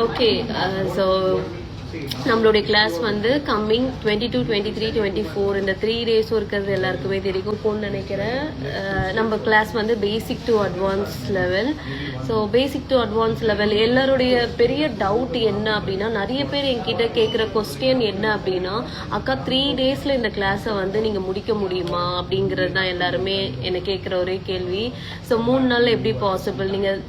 Okay so நம்மளுடைய class வந்து coming 22, 23, 24 இந்த 3 டேஸும் இருக்கிறது எல்லாருக்குமே தெரியும்னு நினைக்கிறேன். நம்ம கிளாஸ் வந்து basic to advance level. So basic to advance level எல்லாருடைய பெரிய டவுட் என்ன அப்படின்னா, நிறைய பேர் என்கிட்ட கேட்குற கொஸ்டின் என்ன அப்படின்னா, அக்கா 3 டேஸில் இந்த கிளாஸை வந்து நீங்கள் முடிக்க முடியுமா அப்படிங்கிறது தான் எல்லாருமே என்னை கேட்குற ஒரே கேள்வி. ஸோ 3 நாளில் எப்படி பாசிபிள், நீங்கள்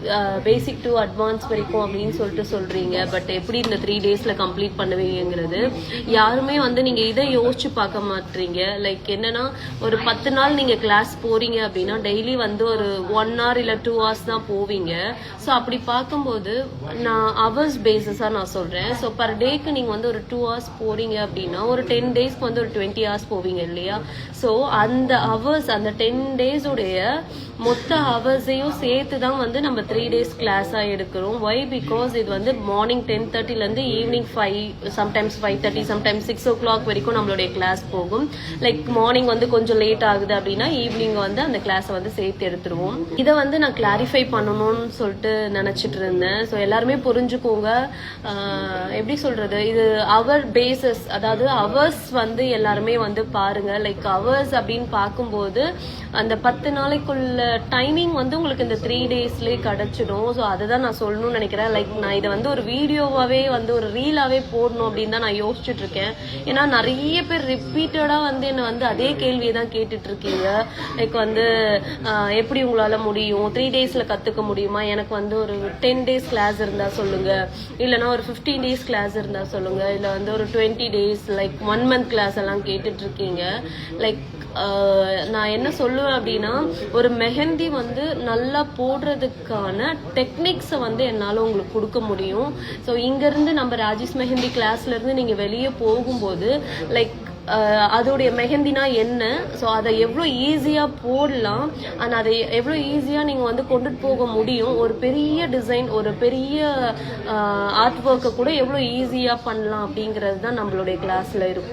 பேசிக் டு அட்வான்ஸ் வரைக்கும் அப்படின்னு சொல்லிட்டு சொல்கிறீங்க, பட் எப்படி இந்த 3 டேஸில் கம்ப்ளீட் பண்ணுவீங்கிறது யாருமே வந்து நீங்க இதை யோசிச்சு பார்க்க மாட்டீங்க. லைக் என்னன்னா, ஒரு 10 நாள் நீங்க கிளாஸ் போறீங்க அப்படின்னா டெய்லி வந்து ஒரு 1 hour இல்ல 2 hours தான் போவீங்க. ஸோ அப்படி பார்க்கும்போது நான் ஹவர்ஸ் பேசிஸா நான் சொல்றேன். ஸோ பர் டேக்கு நீங்க வந்து ஒரு 2 hours போறீங்க அப்படின்னா ஒரு 10 டேஸ்க்கு வந்து ஒரு 20 hours போவீங்க இல்லையா? ஸோ அந்த ஹவர்ஸ், அந்த 10 days உடைய மொத்த ஹவர்ஸையும் சேர்த்து தான் வந்து நம்ம 3 days கிளாஸா எடுக்கிறோம். ஒய்? பிகாஸ் இது வந்து morning 10:30 evening 5, sometimes 5:30, sometimes 6 o'clock வரைக்கும் நம்மளுடைய கிளாஸ் போகும். லைக் மார்னிங் வந்து கொஞ்சம் லேட் ஆகுது அப்படின்னா ஈவினிங் வந்து அந்த கிளாஸை வந்து சேர்த்து எடுத்துருவோம். இதை வந்து நான் கிளாரிஃபை பண்ணணும்னு சொல்லிட்டு நினைச்சிட்டு இருந்தேன். ஸோ எல்லாருமே புரிஞ்சுக்கோங்க. எப்படி சொல்றது, இது அவர் பேசஸ், அதாவது அவர்ஸ் வந்து எல்லாருமே வந்து பாருங்க. லைக் அவர்ஸ் அப்படின்னு பார்க்கும்போது அந்த 10 நாளைக்குள்ள டைமிங் வந்து உங்களுக்கு இந்த 3 daysலயே கிடைச்சிடும். ஸோ அதை தான் நான் சொல்லணும்னு நினைக்கிறேன். லைக் நான் இதை வந்து ஒரு வீடியோவாவே வந்து ஒரு ரீலாவே போடணும் அப்படின்னு தான் நான் யோசிச்சுட்டு இருக்கேன். ஏன்னா நிறைய பேர் ரிப்பீட்டடா வந்து என்ன வந்து அதே கேள்வியை தான் கேட்டுட்டு இருக்கீங்க. லைக் வந்து எப்படி உங்களால முடியும், 3 daysல கத்துக்க முடியுமா, எனக்கு வந்து ஒரு 10 days கிளாஸ் இருந்தா சொல்லுங்க, இல்லைன்னா ஒரு 15 days கிளாஸ் இருந்தா சொல்லுங்க, இல்ல வந்து ஒரு 20 days லைக் 1 month கிளாஸ் எல்லாம் கேட்டுட்டு இருக்கீங்க. லைக் நான் என்ன சொல்லுவேன் அப்படின்னா, ஒரு மெஹந்தி வந்து நல்லா போடுறதுக்கான டெக்னிக்ஸை வந்து என்னால் உங்களுக்கு கொடுக்க முடியும். ஸோ இங்கேருந்து நம்ம ராஜேஷ் மெஹந்தி கிளாஸ்லேருந்து நீங்கள் வெளியே போகும்போது லைக் அதோடைய மெஹந்தினா என்ன, ஸோ அதை எவ்வளோ ஈஸியாக போடலாம், அண்ட் அதை எவ்வளோ ஈஸியாக நீங்கள் வந்து கொண்டுட்டு போக முடியும், ஒரு பெரிய டிசைன், ஒரு பெரிய ஆர்ட் ஒர்க்கை கூட எவ்வளோ ஈஸியாக பண்ணலாம் அப்படிங்கிறது தான் நம்மளுடைய கிளாஸில் இருக்கும்.